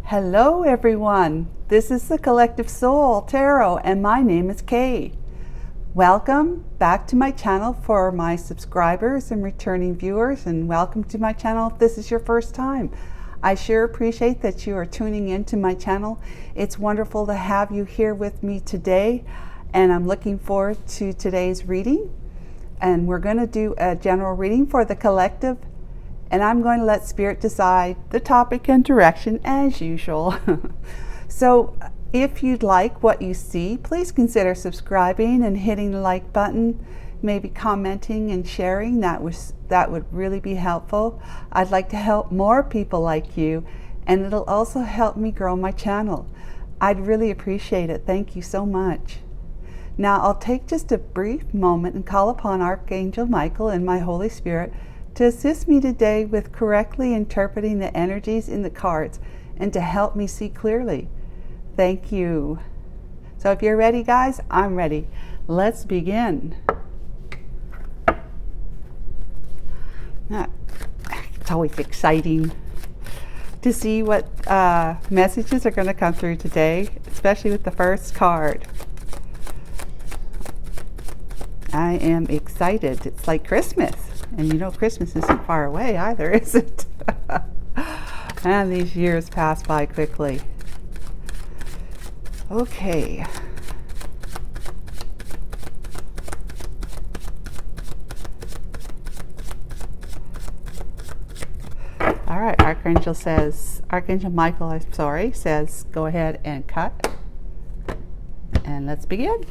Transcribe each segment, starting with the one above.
Hello everyone, this is the Collective Soul Tarot and my name is Kay. Welcome back to my channel for my subscribers and returning viewers, and welcome to my channel if this is your first time. I sure appreciate that you are tuning into my channel. It's wonderful to have you here with me today, and I'm looking forward to today's reading. And we're going to do a general reading for the collective, and I'm going to let Spirit decide the topic and direction as usual. So if you'd like what you see, please consider subscribing and hitting the like button, maybe commenting and sharing. That would really be helpful. I'd like to help more people like you, and it'll also help me grow my channel. I'd really appreciate it. Thank you so much. Now I'll take just a brief moment and call upon Archangel Michael and my Holy Spirit to assist me today with correctly interpreting the energies in the cards and to help me see clearly. Thank you. So if you're ready, guys, I'm ready. Let's begin. It's always exciting to see what messages are going to come through today, especially with the first card. I am excited. It's like Christmas. And you know Christmas isn't far away either, is it? And these years pass by quickly. Okay. All right, Archangel Michael, says, go ahead and cut. And let's begin.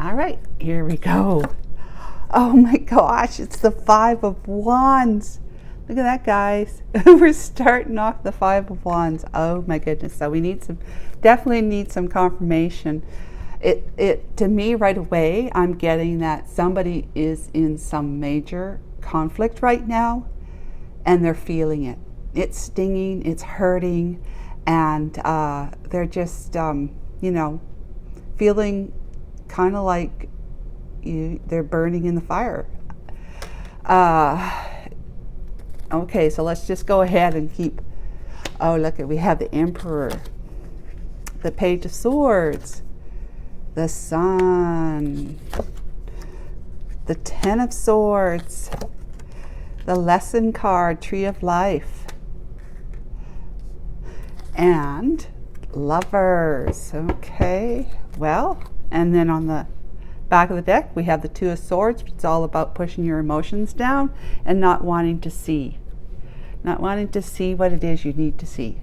All right, here we go. Oh my gosh, it's the Five of Wands. Look at that, guys. We're starting off the Five of Wands. Oh my goodness. So we definitely need some confirmation. It to me right away, I'm getting that somebody is in some major conflict right now, and they're feeling it. It's stinging, it's hurting, and they're just, feeling kind of like they're burning in the fire. Okay, so let's just go ahead and keep. Oh, look, we have the Emperor, the Page of Swords, the Sun, the Ten of Swords, the Lesson card, Tree of Life, and Lovers. Okay, well, and then on the back of the deck, we have the Two of Swords. It's all about pushing your emotions down and not wanting to see what it is you need to see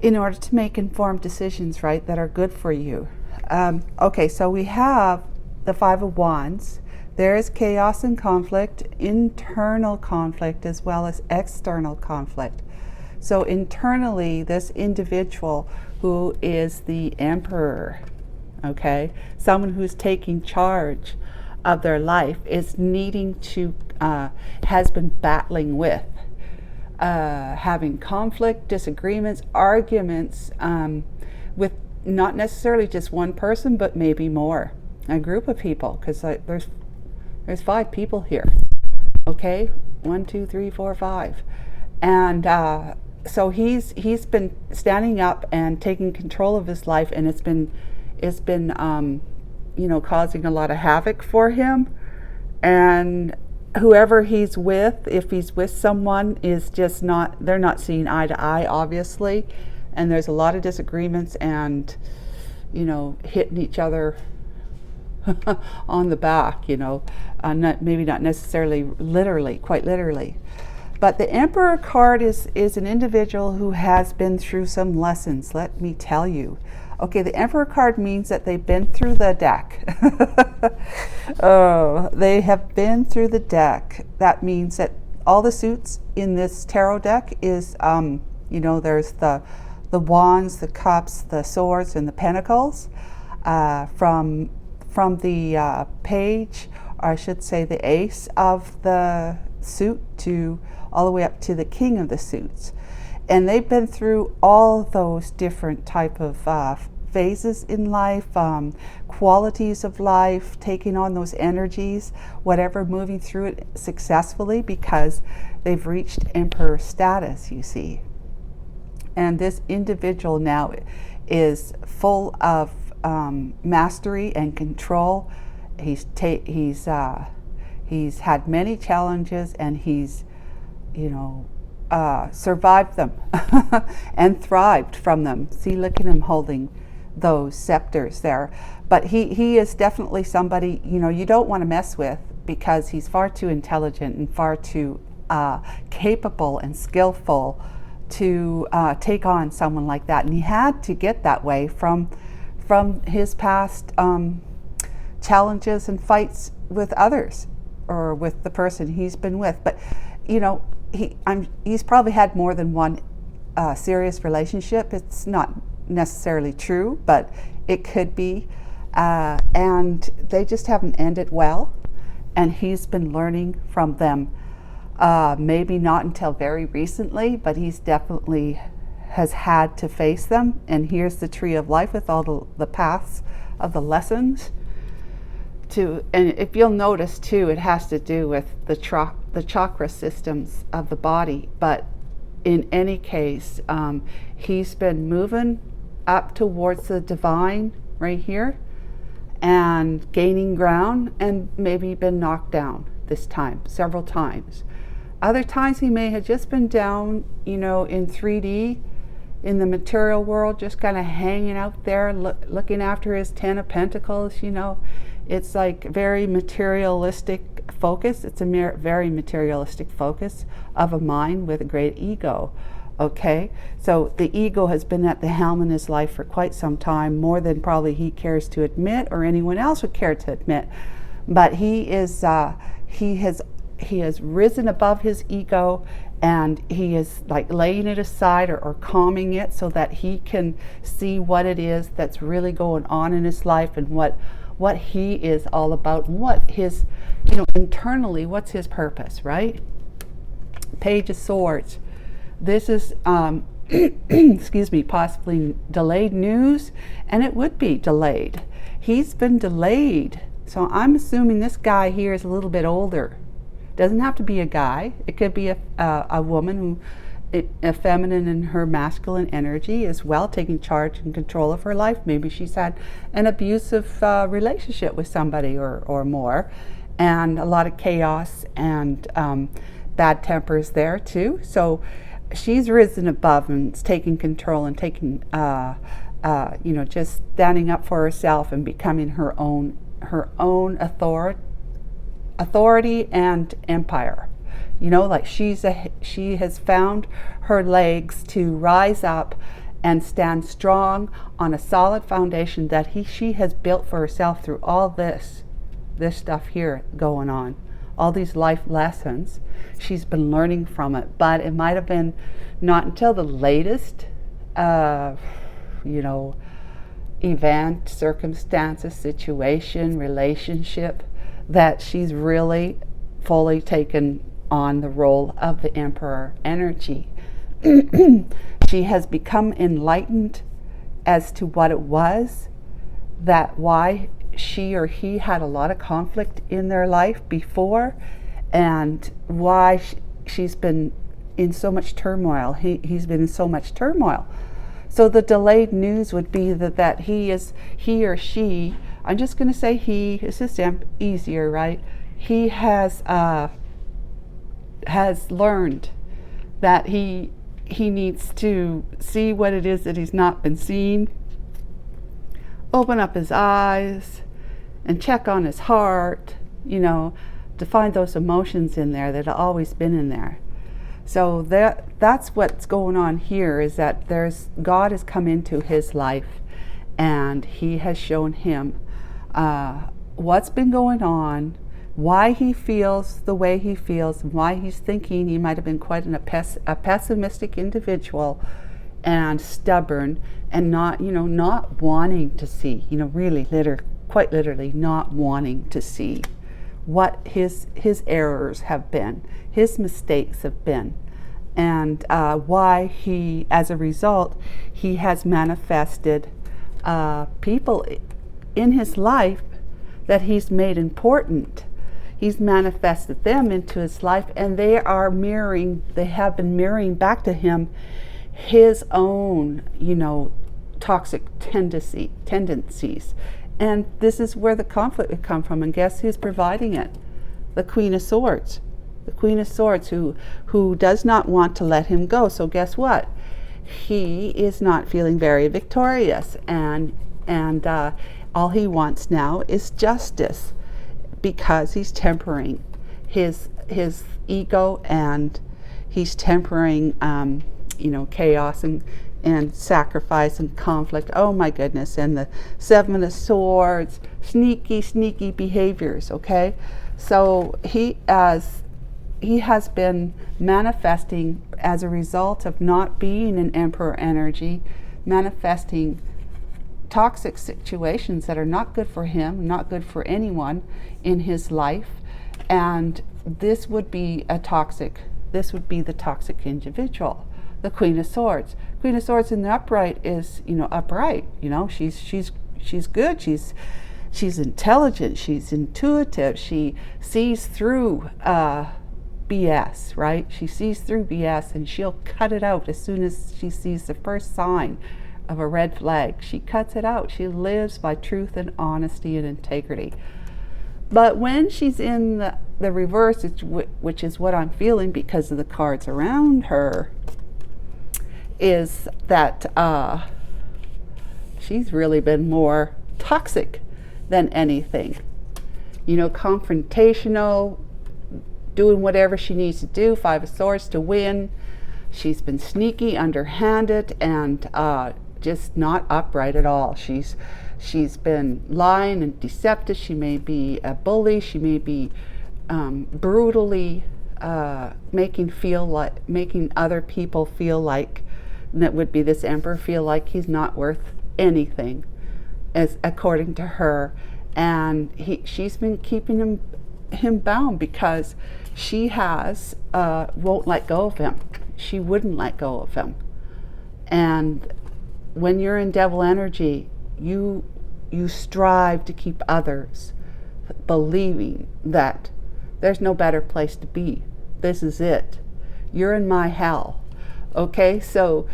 in order to make informed decisions, right, that are good for you. Okay, so we have the Five of Wands. There is chaos and conflict, internal conflict as well as external conflict. So internally, this individual who is the Emperor, okay, someone who's taking charge of their life, is needing to, has been battling with, having conflict, disagreements, arguments with not necessarily just one person, but maybe more, a group of people, because there's 5 people here, okay, 1, 2, 3, 4, 5, and so he's been standing up and taking control of his life, and it's been causing a lot of havoc for him. And whoever he's with, if he's with someone, is just they're not seeing eye to eye, obviously. And there's a lot of disagreements and, hitting each other on the back, maybe not necessarily quite literally. But the Emperor card is an individual who has been through some lessons, let me tell you. Okay, the Emperor card means that they've been through the deck. Oh, they have been through the deck. That means that all the suits in this tarot deck is, there's the Wands, the Cups, the Swords, and the Pentacles. From the Page, or I should say the Ace of the suit, to all the way up to the King of the suits. And they've been through all those different type of phases in life, qualities of life, taking on those energies, whatever, moving through it successfully, because they've reached emperor status, you see. And this individual now is full of mastery and control. He's had many challenges, and he's, survived them and thrived from them. See, look at him holding those scepters there. But he is definitely somebody, you don't want to mess with, because he's far too intelligent and far too capable and skillful to take on someone like that. And he had to get that way from his past challenges and fights with others, or with the person he's been with. But he's probably had more than one serious relationship. It's not necessarily true, but it could be, and they just haven't ended well, and he's been learning from them. Maybe not until very recently, but he's definitely has had to face them. And here's the tree of life with all the paths of the lessons. And if you'll notice too, it has to do with the chakra systems of the body. But in any case, he's been moving up towards the divine right here, and gaining ground, and maybe been knocked down this time several times. Other times he may have just been down, in 3D, in the material world, just kind of hanging out there, looking after his 10 of Pentacles. It's like very materialistic focus. It's a very materialistic focus of a mind with a great ego. Okay, so the ego has been at the helm in his life for quite some time, more than probably he cares to admit, or anyone else would care to admit. But he has risen above his ego, and he is like laying it aside, or calming it, so that he can see what it is that's really going on in his life, and what he is all about, and what his, internally, what's his purpose, right? Page of Swords. This is, excuse me, possibly delayed news, and it would be delayed. He's been delayed. So I'm assuming this guy here is a little bit older. Doesn't have to be a guy. It could be a woman who, a feminine in her masculine energy as well, taking charge and control of her life. Maybe she's had an abusive relationship with somebody or more, and a lot of chaos and bad tempers there too. So she's risen above and taking control, and taking, just standing up for herself and becoming her own authority and empire. Like she has found her legs to rise up and stand strong on a solid foundation that she has built for herself through all this stuff here going on, all these life lessons. She's been learning from it, but it might have been not until the latest, event, circumstances, situation, relationship, that she's really fully taken on the role of the emperor energy. She has become enlightened as to what it was, that why she or he had a lot of conflict in their life before, and why she's been in so much turmoil. He's been in so much turmoil. So the delayed news would be that he or she, I'm just going to say he, it's just easier, right? He has learned that he needs to see what it is that he's not been seeing, open up his eyes and check on his heart, to find those emotions in there that have always been in there. So that's what's going on here, is that God has come into his life, and he has shown him what's been going on, why he feels the way he feels, and why he's thinking. He might have been quite a pessimistic individual, and stubborn, and not wanting to see, quite literally not wanting to see what his errors have been, his mistakes have been, and why he, as a result, he has manifested people in his life that he's made important. He's manifested them into his life, and they have been mirroring back to him his own, toxic tendencies. And this is where the conflict would come from. And guess who's providing it? The Queen of Swords. The Queen of Swords, who does not want to let him go. So guess what? He is not feeling very victorious, and all he wants now is justice, because he's tempering his ego, and he's tempering chaos and sacrifice and conflict. Oh my goodness. And the Seven of Swords, sneaky behaviors. Okay, so he has been manifesting, as a result of not being an Emperor energy, manifesting toxic situations that are not good for him, not good for anyone in his life. And this would be the toxic individual, the Queen of Swords. Queen of Swords in the upright is, upright. She's good. She's intelligent. She's intuitive. She sees through BS, right? She sees through BS, and she'll cut it out as soon as she sees the first sign of a red flag. She cuts it out. She lives by truth and honesty and integrity. But when she's in the reverse, which is what I'm feeling because of the cards around her, is that she's really been more toxic than anything. Confrontational, doing whatever she needs to do, Five of Swords, to win. She's been sneaky, underhanded, and just not upright at all. She's been lying and deceptive. She may be a bully. She may be brutally making other people feel like, that would be this Emperor, feel like he's not worth anything, as according to her. And she's been keeping him bound, because she won't let go of him. She wouldn't let go of him. And when you're in devil energy, you strive to keep others believing that there's no better place to be. This is it. You're in my hell. Okay, so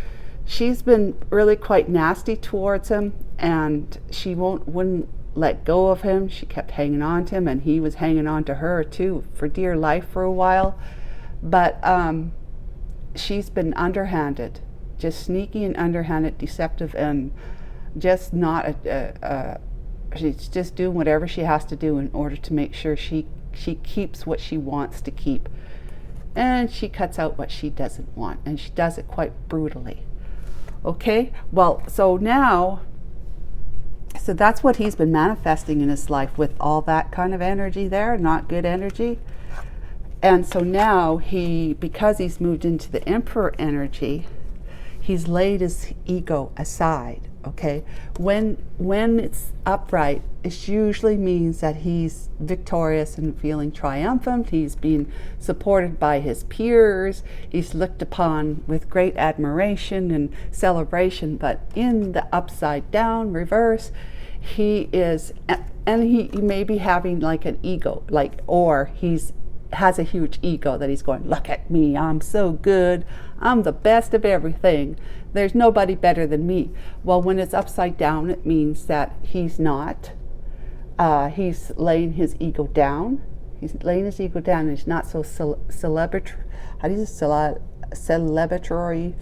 she's been really quite nasty towards him, and she wouldn't let go of him. She kept hanging on to him, and he was hanging on to her too for dear life for a while. But she's been underhanded, just sneaky and underhanded, deceptive, and just not she's just doing whatever she has to do in order to make sure she keeps what she wants to keep, and she cuts out what she doesn't want, and she does it quite brutally. Okay, well, so that's what he's been manifesting in his life, with all that kind of energy there, not good energy. And so now because he's moved into the Emperor energy, he's laid his ego aside. Okay, when it's upright, it usually means that he's victorious and feeling triumphant. He's being supported by his peers. He's looked upon with great admiration and celebration. But in the upside down reverse, he is, and he may be having like an ego, or has a huge ego that he's going, look at me, I'm so good, I'm the best of everything, there's nobody better than me. Well, when it's upside down, it means that he's not. He's laying his ego down. He's laying his ego down, and he's not so celebratory. How do you say celebratory,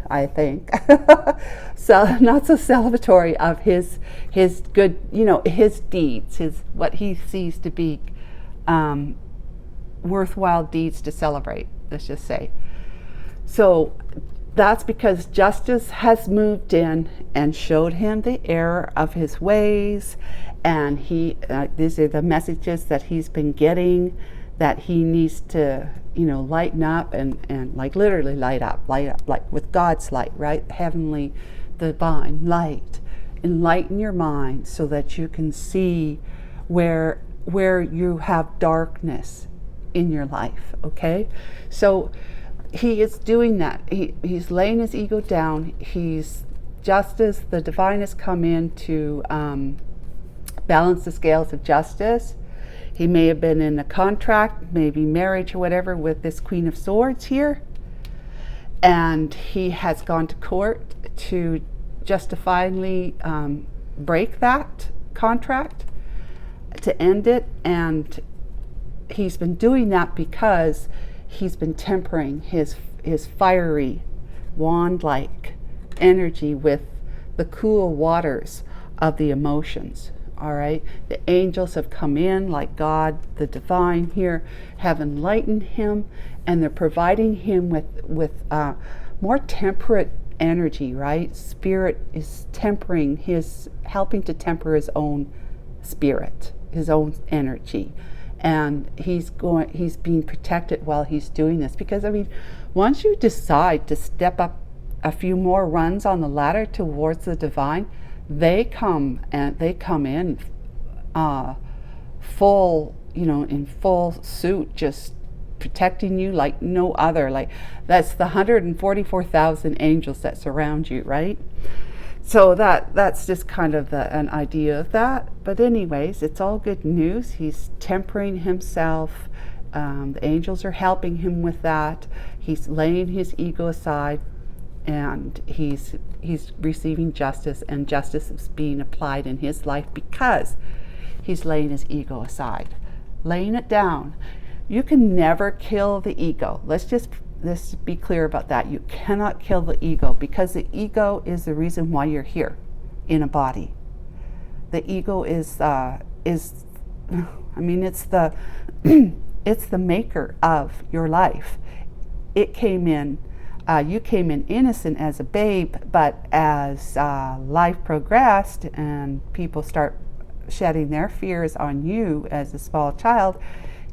I think. So not so celebratory of his good, his deeds, what he sees to be worthwhile deeds to celebrate, let's just say. So that's because justice has moved in and showed him the error of his ways, and these are the messages that he's been getting, that he needs to, lighten up and like literally light up, like with God's light, right? Heavenly, divine light. Enlighten your mind so that you can see where you have darkness in your life, okay? So he is doing that. He's laying his ego down. He's justice, the divine has come in to balance the scales of justice. He may have been in a contract, maybe marriage or whatever, with this Queen of Swords here. And he has gone to court to justifiably break that contract, to end it. And he's been doing that because he's been tempering his fiery, wand-like energy with the cool waters of the emotions. All right, the angels have come in, like God, the divine here, have enlightened him, and they're providing him with more temperate energy. Right, spirit is tempering helping to temper his own spirit, his own energy, and he's being protected while he's doing this. Because I mean, once you decide to step up a few more runs on the ladder towards the divine, they come in full, in full suit, just protecting you like no other. Like, that's the 144,000 angels that surround you, right? So that's just kind of an idea of that. But anyways, it's all good news. He's tempering himself. The angels are helping him with that. He's laying his ego aside, and he's receiving justice, and justice is being applied in his life because he's laying his ego aside, laying it down. You can never kill the ego. Let's be clear about that. You cannot kill the ego, because the ego is the reason why you're here in a body. The ego it's the it's the maker of your life. It came in. You came in innocent as a babe, but as life progressed and people start shedding their fears on you as a small child,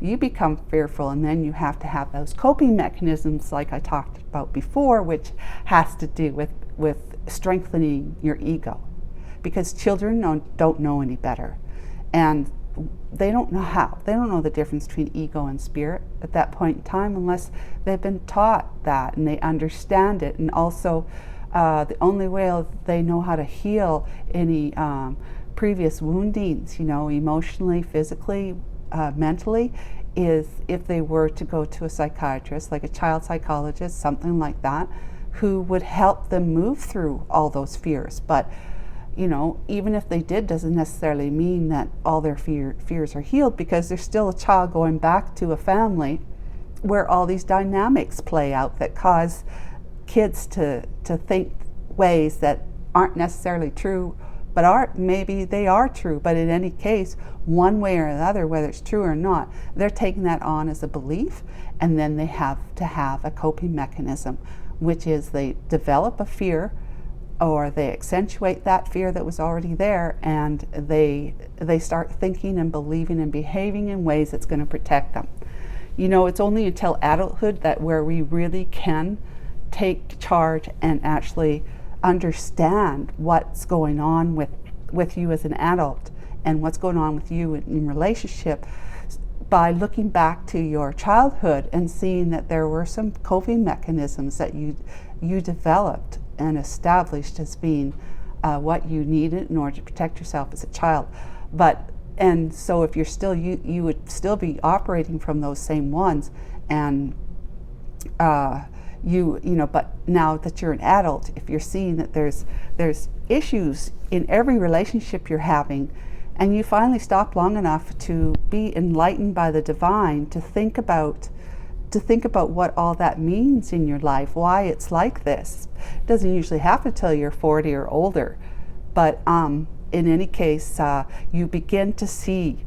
you become fearful, and then you have to have those coping mechanisms like I talked about before, which has to do with strengthening your ego, because children don't know any better, and they don't know how. They don't know the difference between ego and spirit at that point in time unless they've been taught that and they understand it. And also the only way they know how to heal any previous woundings, emotionally, physically, mentally, is if they were to go to a psychiatrist, like a child psychologist, something like that, who would help them move through all those fears. But even if they did, doesn't necessarily mean that all their fears are healed, because there's still a child going back to a family where all these dynamics play out that cause kids to think ways that aren't necessarily true, but maybe they are true. But in any case, one way or another, whether it's true or not, they're taking that on as a belief, and then they have to have a coping mechanism, which is they develop a fear, or they accentuate that fear that was already there, and they start thinking and believing and behaving in ways that's going to protect them. It's only until adulthood that where we really can take charge and actually understand what's going on with you as an adult, and what's going on with you in relationship, by looking back to your childhood and seeing that there were some coping mechanisms that you developed and established as being what you needed in order to protect yourself as a child. And so if you're still, you would still be operating from those same ones, and but now that you're an adult, if you're seeing that there's issues in every relationship you're having, and you finally stop long enough to be enlightened by the divine to think about what all that means in your life, why it's like this. It doesn't usually happen until you're 40 or older, but in any case, you begin to see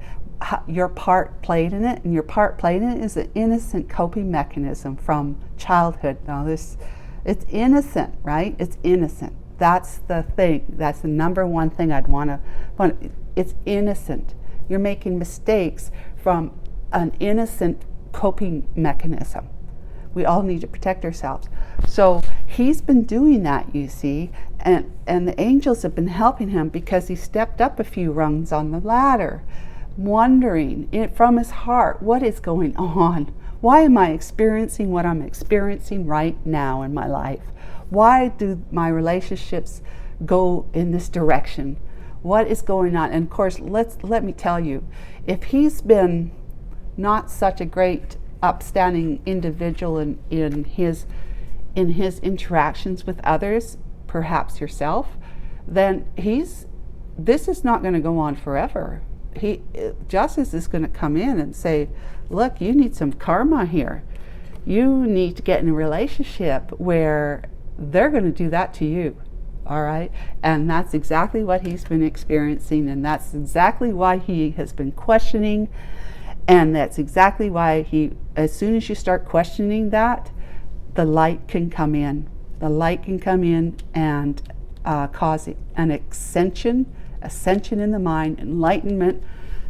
your part played in it, and your part played in it is an innocent coping mechanism from childhood. Now it's innocent, right? It's innocent. That's the thing. That's the number one thing I'd want to. It's innocent. You're making mistakes from an innocent coping mechanism. We all need to protect ourselves. So he's been doing that, you see, and the angels have been helping him because he stepped up a few rungs on the ladder, wondering from his heart, what is going on? Why am I experiencing what I'm experiencing right now in my life? Why do my relationships go in this direction? What is going on? And of course, let me tell you, if he's been not such a great upstanding individual in his interactions with others, perhaps yourself, then this is not going to go on forever. Justice is going to come in and say, look, you need some karma here. You need to get in a relationship where they're going to do that to you. All right. And that's exactly what he's been experiencing. And that's exactly why he has been questioning. And that's exactly why as soon as you start questioning that, the light can come in. The light can come in and cause an ascension in the mind, enlightenment,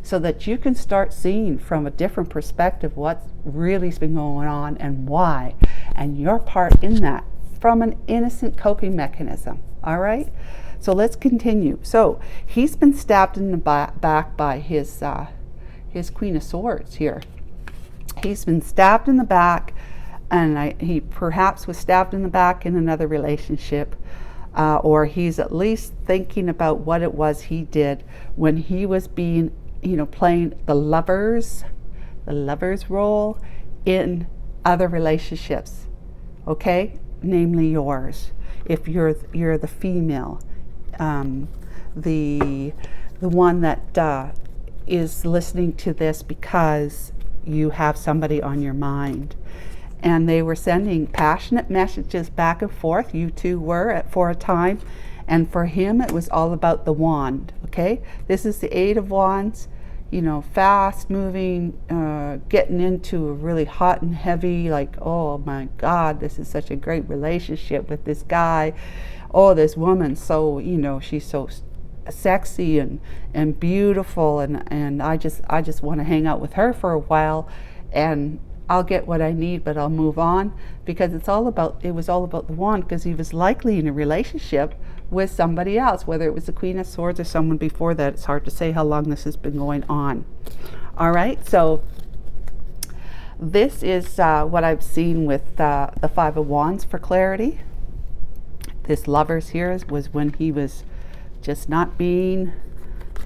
so that you can start seeing from a different perspective what's really been going on and why, and your part in that from an innocent coping mechanism. All right, so let's continue. So he's been stabbed in the back by his Queen of Swords here. He's been stabbed in the back, and he perhaps was stabbed in the back in another relationship, or he's at least thinking about what it was he did when he was being, playing the lover's role in other relationships. Okay, namely yours. If you're the female, the one that is listening to this because you have somebody on your mind, and they were sending passionate messages back and forth. You two were for a time, and for him it was all about the wand. Okay, this is the Eight of Wands. Fast moving, getting into a really hot and heavy, like, oh my God, this is such a great relationship with this guy. Oh, this woman, so, she's so sexy and beautiful, and I just want to hang out with her for a while, and I'll get what I need, but I'll move on, because it was all about the wand, because he was likely in a relationship with somebody else, whether it was the Queen of Swords or someone before that. It's hard to say how long this has been going on. All right, so this is what I've seen with the Five of Wands for clarity. This Lovers here was when he was just not being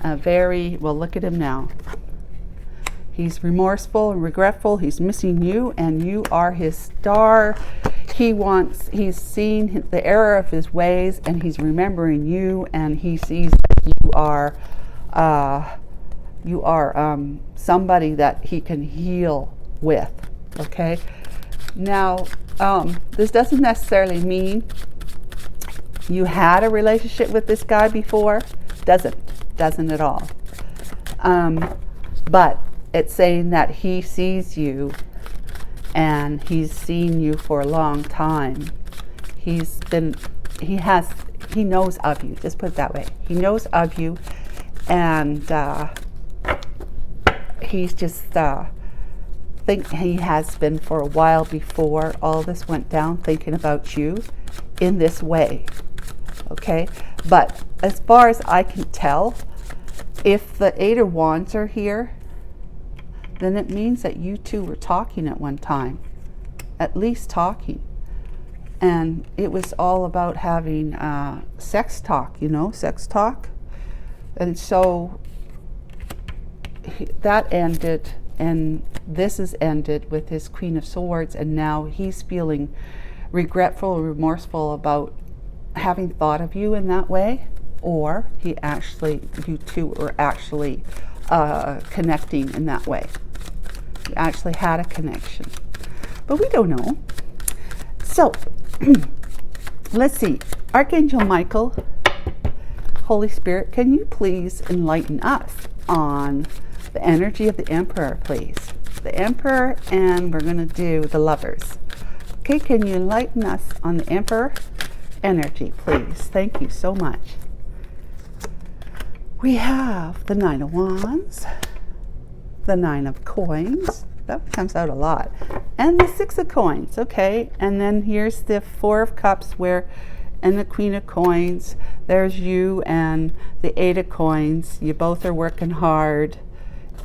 well, look at him now. He's remorseful and regretful. He's missing you, and you are his star. He's seen the error of his ways, and he's remembering you, and he sees that you are somebody that he can heal with. Okay. Now, this doesn't necessarily mean you had a relationship with this guy before. Doesn't at all. But it's saying that he sees you, and he's seen you for a long time. He knows of you. Just put it that way. He knows of you, and he's just think he has been for a while before all this went down, thinking about you in this way. Okay, but as far as I can tell, if the Eight of Wands are here, then it means that you two were talking at one time, at least talking. And it was all about having sex talk, sex talk. And so that ended, and this is ended with his Queen of Swords, and now he's feeling regretful or remorseful about having thought of you in that way, or you two were actually connecting in that way. You actually had a connection, but we don't know. So let's see. Archangel Michael, Holy Spirit, can you please enlighten us on the energy of the Emperor, please? The Emperor, and we're going to do the Lovers. Okay, can you enlighten us on the Emperor energy, please? Thank you so much. We have the Nine of Wands, the Nine of Coins. That comes out a lot. And the Six of Coins, okay? And then here's the Four of Cups, and the Queen of Coins. There's you and the Eight of Coins. You both are working hard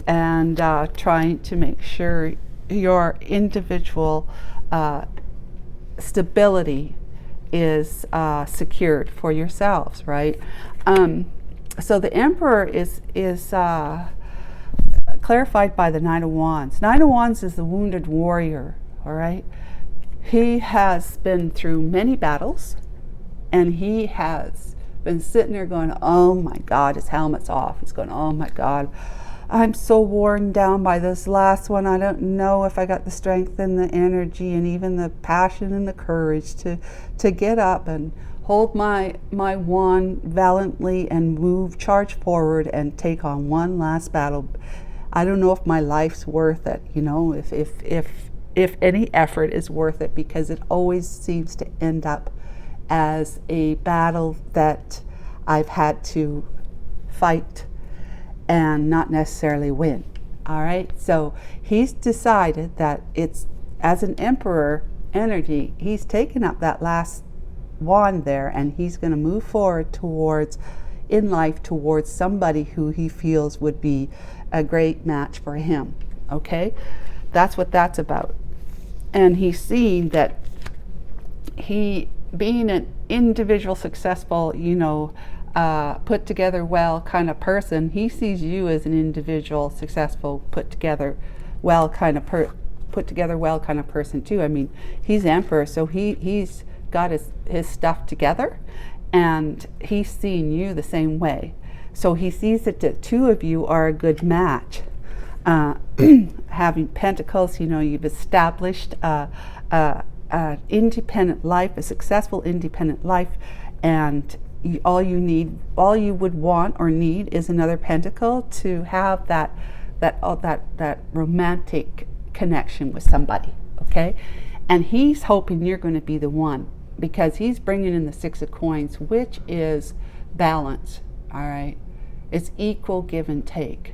and trying to make sure your individual stability secured for yourselves, right? So the Emperor is clarified by the Nine of Wands. Nine of Wands is the wounded warrior, all right? He has been through many battles, and he has been sitting there going, oh my God, his helmet's off. He's going, oh my God, I'm so worn down by this last one. I don't know if I got the strength and the energy and even the passion and the courage to get up and hold my wand valiantly and charge forward and take on one last battle. I don't know if my life's worth it, you know, if any effort is worth it, because it always seems to end up as a battle that I've had to fight and not necessarily win. All right, so he's decided that it's, as an Emperor energy, he's taken up that last wand there, and he's going to move forward in life towards somebody who he feels would be a great match for him. Okay, that's what that's about. And he's seeing that he, being an individual, successful, you know, put together well kind of person, he sees you as an individual, successful, put together well kind of person too. I mean, he's Emperor, so he's got his stuff together, and he's seeing you the same way. So he sees that the two of you are a good match. Having Pentacles, you know, you've established an independent life, a successful independent life, and all you would want or need is another Pentacle to have that romantic connection with somebody. Okay, and he's hoping you're going to be the one, because he's bringing in the Six of Coins, which is balance. All right, it's equal give and take.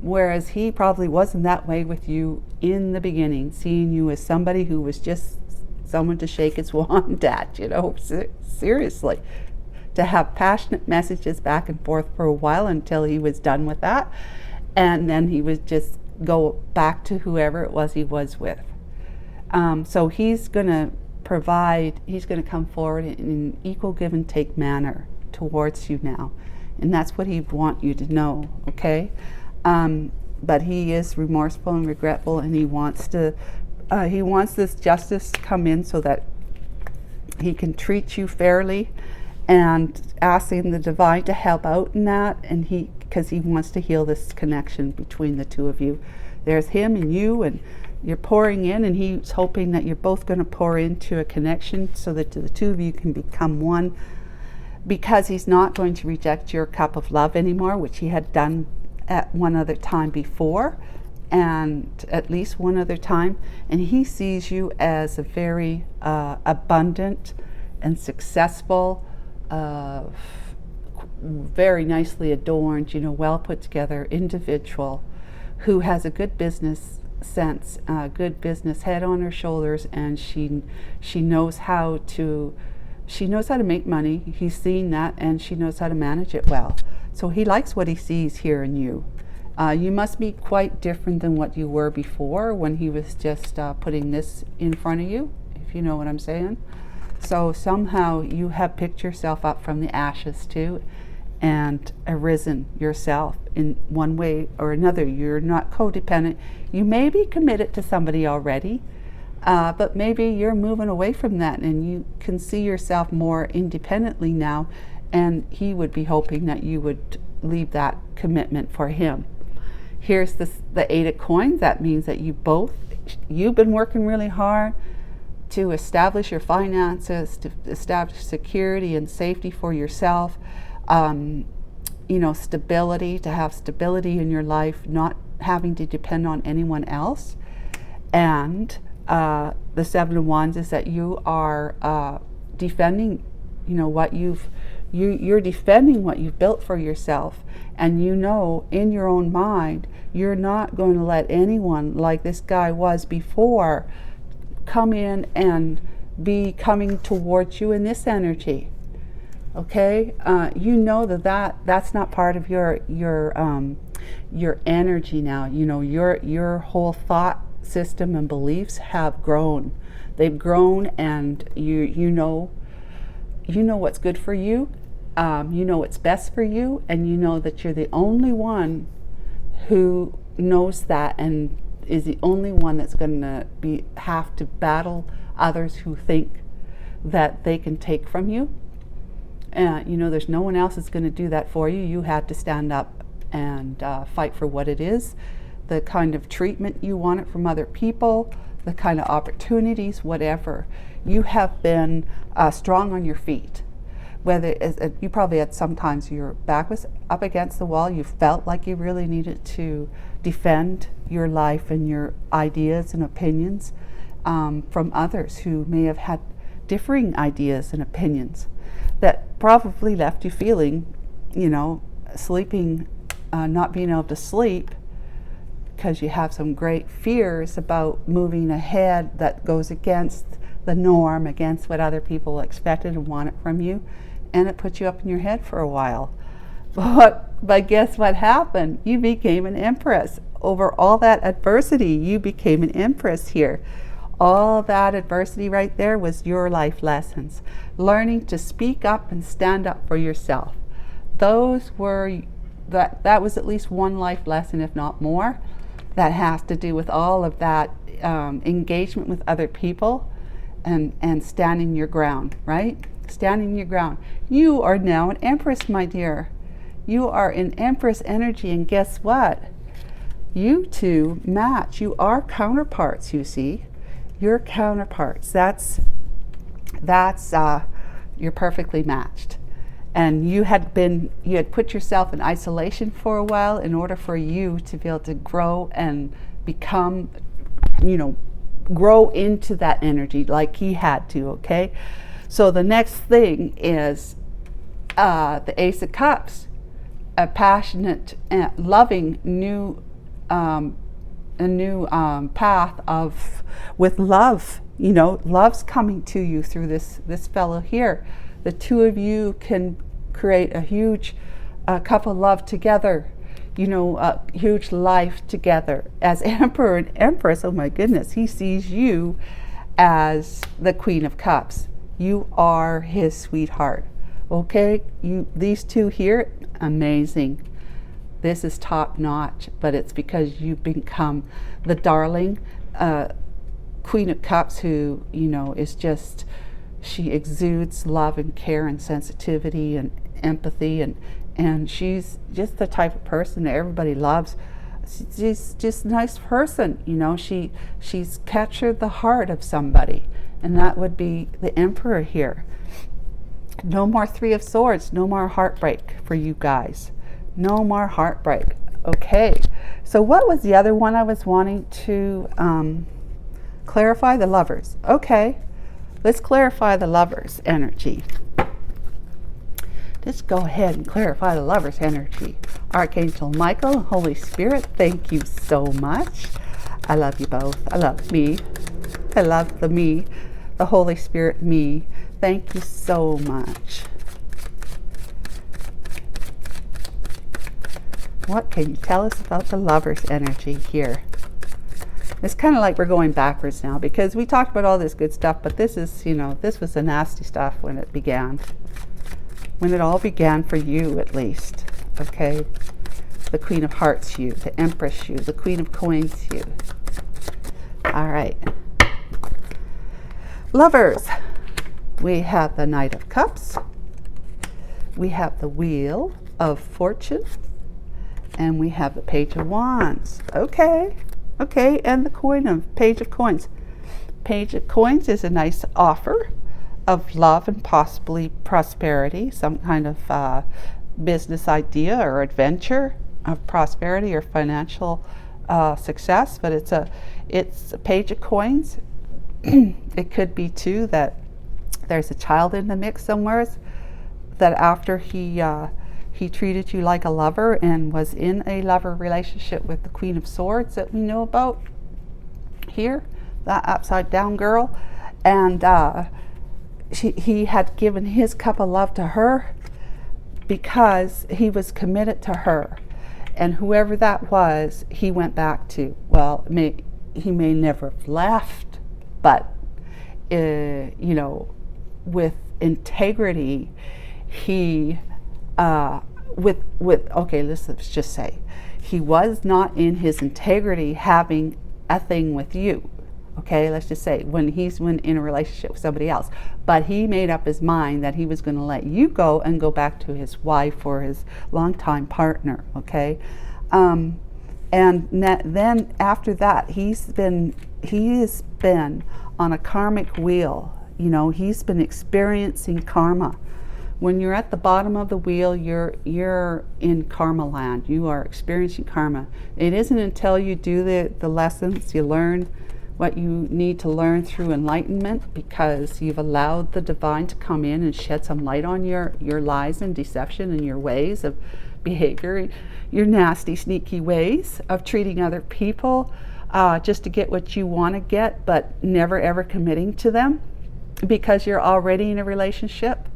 Whereas he probably wasn't that way with you in the beginning, seeing you as somebody who was just someone to shake his wand at, you know, seriously. To have passionate messages back and forth for a while until he was done with that. And then he would just go back to whoever it was he was with. So he's going to come forward in an equal give and take manner towards you now. And that's what he'd want you to know, okay? But he is remorseful and regretful, and he wants this justice to come in so that he can treat you fairly, and asking the divine to help out in that, and because he wants to heal this connection between the two of you. There's him and you, and you're pouring in, and he's hoping that you're both going to pour into a connection so that the two of you can become one, because he's not going to reject your cup of love anymore, which he had done at one other time before, and at least one other time. And he sees you as a very abundant and successful, very nicely adorned, you know, well put together individual who has a good business sense, good business head on her shoulders, and she knows how to make money. He's seen that, and she knows how to manage it well. So he likes what he sees here in you. You must be quite different than what you were before when he was just putting this in front of you, if you know what I'm saying. So somehow you have picked yourself up from the ashes too, and arisen yourself in one way or another. You're not codependent. You may be committed to somebody already, but maybe you're moving away from that, and you can see yourself more independently now, and he would be hoping that you would leave that commitment for him. Here's the Eight of Coins. That means that you've been working really hard to establish your finances, to establish security and safety for yourself, stability, to have stability in your life, not having to depend on anyone else. And the Seven of Wands is that you are defending, you're defending what you've built for yourself, and in your own mind you're not going to let anyone like this guy was before come in and be coming towards you in this energy. Okay, that's not part of your energy now. Your whole thought system and beliefs have grown. They've grown, and you know you know what's good for you, you know what's best for you, and you know that you're the only one who knows that and is the only one that's going to have to battle others who think that they can take from you. You know, there's no one else that's going to do that for you. You had to stand up and fight for what it is, the kind of treatment you wanted from other people, the kind of opportunities, whatever. You have been strong on your feet. Whether you probably had sometimes your back was up against the wall, you felt like you really needed to defend your life and your ideas and opinions from others who may have had differing ideas and opinions that probably left you feeling, you know, sleeping, not being able to sleep because you have some great fears about moving ahead that goes against the norm, against what other people expected and wanted from you, and it put you up in your head for a while. But guess what happened? You became an empress. Over all that adversity, you became an empress here. All that adversity right there was your life lessons. Learning to speak up and stand up for yourself. Those were, that was at least one life lesson, if not more, that has to do with all of that engagement with other people and standing your ground, right? Standing your ground. You are now an empress, my dear. You are in empress energy, and guess what? You two match. You are counterparts, you see. You're counterparts. That's you're perfectly matched. And you had put yourself in isolation for a while in order for you to be able to grow and become, you know, grow into that energy like he had to, okay? So the next thing is the Ace of Cups, a passionate, loving new path with love. You know, love's coming to you through this fellow here. The two of you can create a huge cup of love together. You know, a huge life together. As Emperor and Empress, oh my goodness, he sees you as the Queen of Cups. You are his sweetheart. Okay, these two here, amazing. This is top notch, but it's because you've become the darling Queen of Cups who, you know, is just, she exudes love and care and sensitivity and empathy, and she's just the type of person that everybody loves. She's just a nice person, you know. She's captured the heart of somebody, and that would be the Emperor here. No more Three of Swords, no more heartbreak for you guys. No more heartbreak. Okay, so what was the other one I was wanting to clarify? The Lovers. Okay, let's clarify the Lovers energy. Let's go ahead and clarify the Lovers energy. Archangel Michael, Holy Spirit, thank you so much. I love you both. I love me. I love the Holy Spirit me. Thank you so much. What can you tell us about the Lovers energy here? It's kind of like we're going backwards now because we talked about all this good stuff, but this is, you know, this was the nasty stuff when it began. When it all began for you, at least. Okay? The Queen of Hearts you, the Empress you, the Queen of Coins you. All right. Lovers. We have the Knight of Cups. We have the Wheel of Fortune. And we have the Page of Wands. Okay. Okay, and the Page of Coins. Page of Coins is a nice offer of love and possibly prosperity, some kind of business idea or adventure of prosperity or financial success. But it's a Page of Coins. It could be too that there's a child in the mix somewhere, that after he treated you like a lover and was in a lover relationship with the Queen of Swords that we know about here, that upside down girl, and he had given his cup of love to her because he was committed to her, and whoever that was, he went back to. Well, he may never have left, but you know, with integrity, he okay, let's just say he was not in his integrity having a thing with you. Okay, let's just say when in a relationship with somebody else, but he made up his mind that he was going to let you go and go back to his wife or his longtime partner. Okay, and then after that, he has been on a karmic wheel. You know, he's been experiencing karma. When you're at the bottom of the wheel, you're in karma land. You are experiencing karma. It isn't until you do the lessons, you learn what you need to learn through enlightenment, because you've allowed the divine to come in and shed some light on your lies and deception and your ways of behavior, your nasty, sneaky ways of treating other people just to get what you want to get, but never ever committing to them because you're already in a relationship.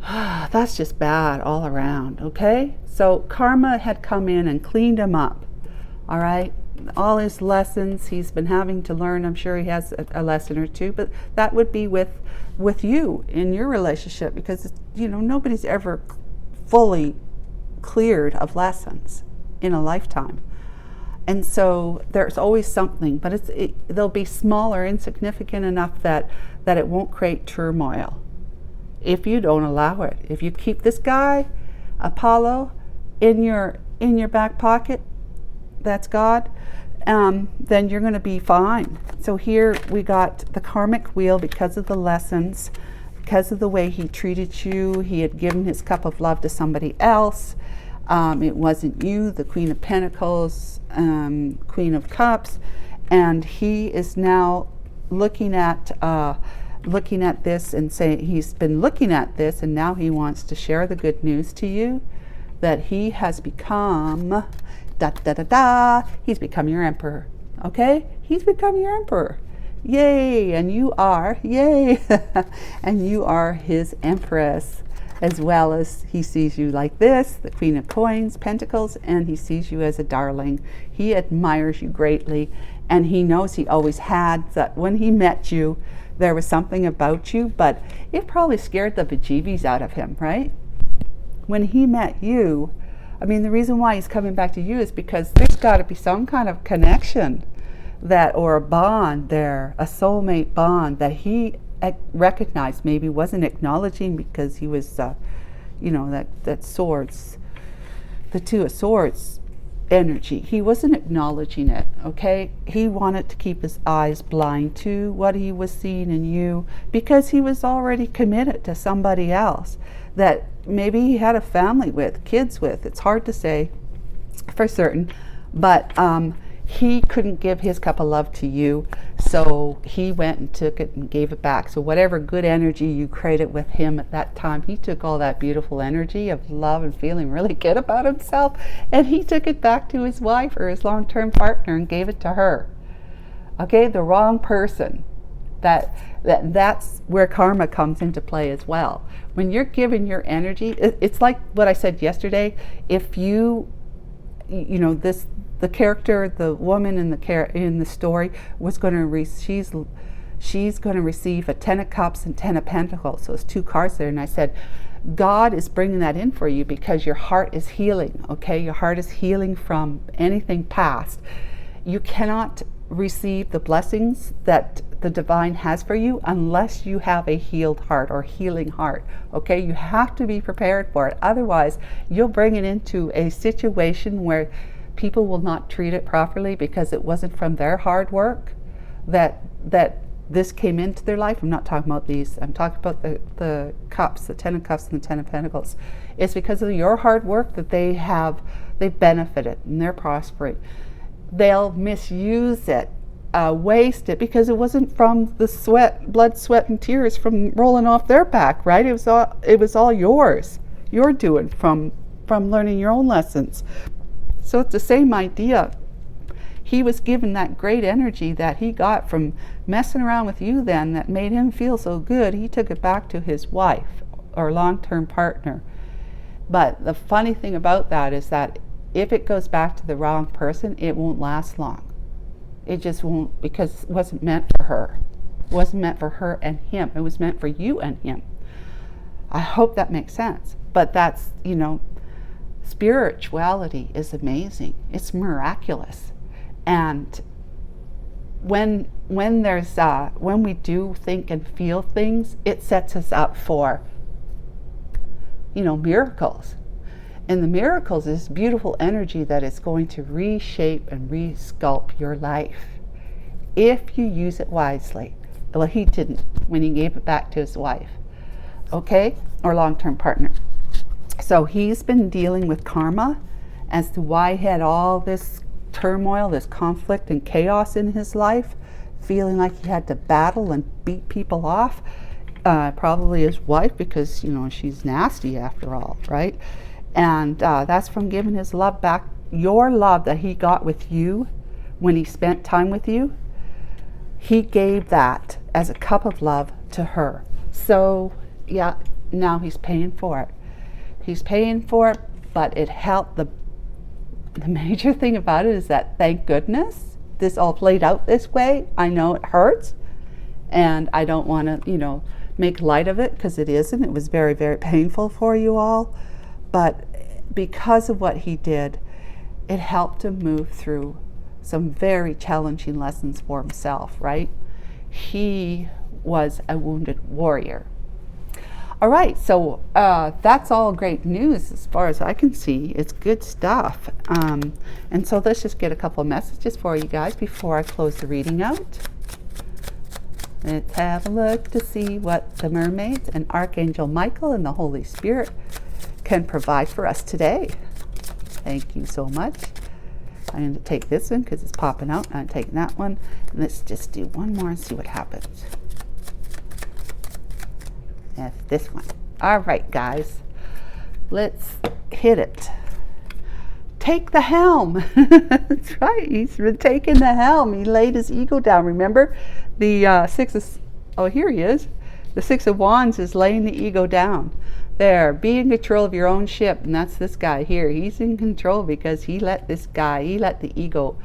That's just bad all around, okay? So karma had come in and cleaned him up, all right? All his lessons he's been having to learn, I'm sure he has a lesson or two, but that would be with you in your relationship, because, you know, nobody's ever fully cleared of lessons in a lifetime. And so there's always something, but they'll be small or insignificant enough that it won't create turmoil if you don't allow it. If you keep this guy, Apollo, in your back pocket, that's God, then you're going to be fine. So here we got the karmic wheel because of the lessons, because of the way he treated you. He had given his cup of love to somebody else. It wasn't you, the Queen of Pentacles, Queen of Cups, and he is now looking at this and saying, he's been looking at this, and now he wants to share the good news to you that he has become he's become your emperor. Okay, he's become your emperor. Yay! And you are and you are his empress, as well as he sees you like this, the Queen of Coins, Pentacles, and he sees you as a darling. He admires you greatly, and he knows he always had that. When he met you, there was something about you, but it probably scared the bejeebies out of him, right? When he met you, I mean, the reason why he's coming back to you is because there's got to be some kind of connection or a bond there, a soulmate bond that he recognized, maybe wasn't acknowledging because he was, that swords, the Two of Swords energy. He wasn't acknowledging it, okay? He wanted to keep his eyes blind to what he was seeing in you because he was already committed to somebody else that maybe he had a family with, kids with. It's hard to say for certain, but he couldn't give his cup of love to you, so he went and took it and gave it back. So whatever good energy you created with him at that time, he took all that beautiful energy of love and feeling really good about himself, and he took it back to his wife or his long-term partner and gave it to her. Okay, the wrong person. That's where karma comes into play as well. When you're giving your energy, it's like what I said yesterday. If the character, the woman in the story was going to she's going to receive a 10 of Cups and 10 of Pentacles. So it's two cards there, and I said, God is bringing that in for you because your heart is healing. Okay, your heart is healing from anything past. You cannot receive the blessings that the divine has for you unless you have a healed heart or healing heart. Okay, you have to be prepared for it. Otherwise, you'll bring it into a situation where people will not treat it properly because it wasn't from their hard work that this came into their life. I'm not talking about these. I'm talking about the cups, the 10 of Cups and the 10 of Pentacles. It's because of your hard work that they've benefited and they're prospering. They'll misuse it, waste it, because it wasn't from the blood, sweat, and tears from rolling off their back, right? It was all yours. You're doing from learning your own lessons. So it's the same idea. He was given that great energy that he got from messing around with you then that made him feel so good. He took it back to his wife or long-term partner. But the funny thing about that is that if it goes back to the wrong person, it won't last long. It just won't, because it wasn't meant for her. It wasn't meant for her and him. It was meant for you and him. I hope that makes sense. But that's, spirituality is amazing. It's miraculous. And when we do think and feel things, it sets us up for, miracles. And the miracles is beautiful energy that is going to reshape and resculpt your life if you use it wisely. Well, he didn't when he gave it back to his wife, okay, or long-term partner. So he's been dealing with karma as to why he had all this turmoil, this conflict and chaos in his life, feeling like he had to battle and beat people off. Probably his wife, because she's nasty after all, right? And that's from giving his love back. Your love that he got with you when he spent time with you, he gave that as a cup of love to her. So yeah, now he's paying for it. He's paying for it, but it helped. The major thing about it is that, thank goodness, this all played out this way. I know it hurts, and I don't want to, make light of it, because it isn't. It was very, very painful for you all. But because of what he did, it helped him move through some very challenging lessons for himself, right? He was a wounded warrior. All right, so that's all great news as far as I can see. It's good stuff. And so let's just get a couple of messages for you guys before I close the reading out. Let's have a look to see what the mermaids and Archangel Michael and the Holy Spirit can provide for us today. Thank you so much. I'm going to take this one because it's popping out. I'm taking that one. And let's just do one more and see what happens. That's this one. All right, guys. Let's hit it. Take the helm. That's right. He's been taking the helm. He laid his ego down. Remember, the here he is. The Six of Wands is laying the ego down. There, be in control of your own ship. And that's this guy here. He's in control because he let the ego,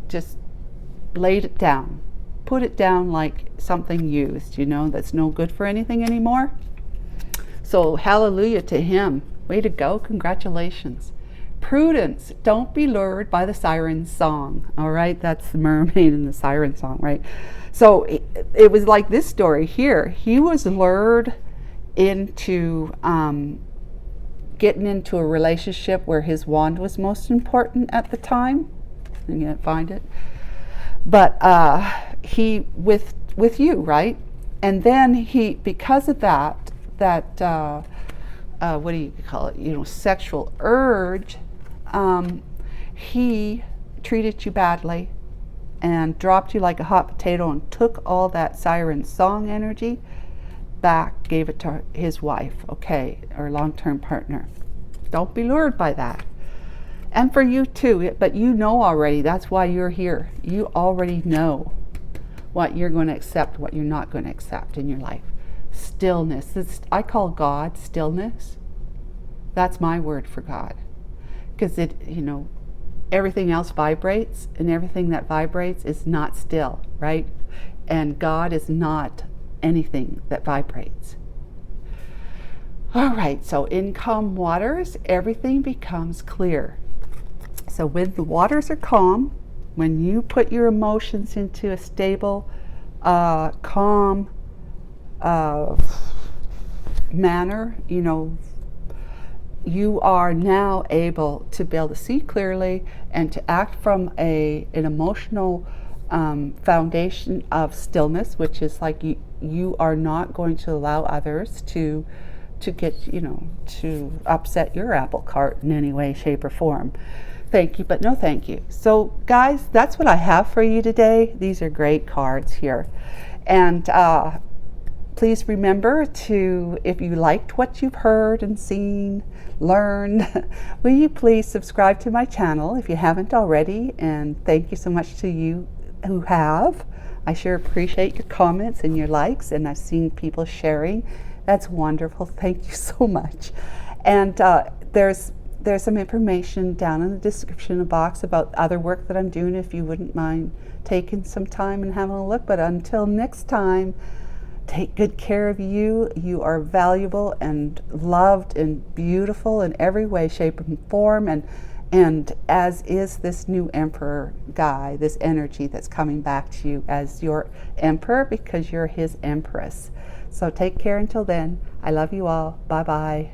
just laid it down. Put it down like something used, that's no good for anything anymore. So hallelujah to him. Way to go. Congratulations. Prudence. Don't be lured by the siren song. All right. That's the mermaid in the siren song, right? So it was like this story here. He was lured into getting into a relationship where his wand was most important at the time. I can't find it. But he with you, right? And then he, because of that what do you call it? Sexual urge. He treated you badly and dropped you like a hot potato and took all that siren song energy back, gave it to his wife, okay, or long-term partner. Don't be lured by that. And for you too, but already, that's why you're here. You already know what you're going to accept, what you're not going to accept in your life. Stillness. I call God stillness. That's my word for God. Because everything else vibrates, and everything that vibrates is not still, right? And God is not anything that vibrates. All right, so in calm waters, everything becomes clear. So when the waters are calm, when you put your emotions into a stable, calm manner, you are now able to be able to see clearly and to act from an emotional foundation of stillness, which is like you are not going to allow others to get, to upset your apple cart in any way, shape, or form. Thank you, but no thank you. So guys, that's what I have for you today. These are great cards here. And please remember to, if you liked what you've heard and seen, learned, will you please subscribe to my channel if you haven't already? And thank you so much to you who have. I sure appreciate your comments and your likes, and I've seen people sharing. That's wonderful. Thank you so much. And there's there's some information down in the description box about other work that I'm doing if you wouldn't mind taking some time and having a look. But until next time, take good care of you. You are valuable and loved and beautiful in every way, shape, and form. And as is this new emperor guy, this energy that's coming back to you as your emperor because you're his empress. So take care until then. I love you all. Bye-bye.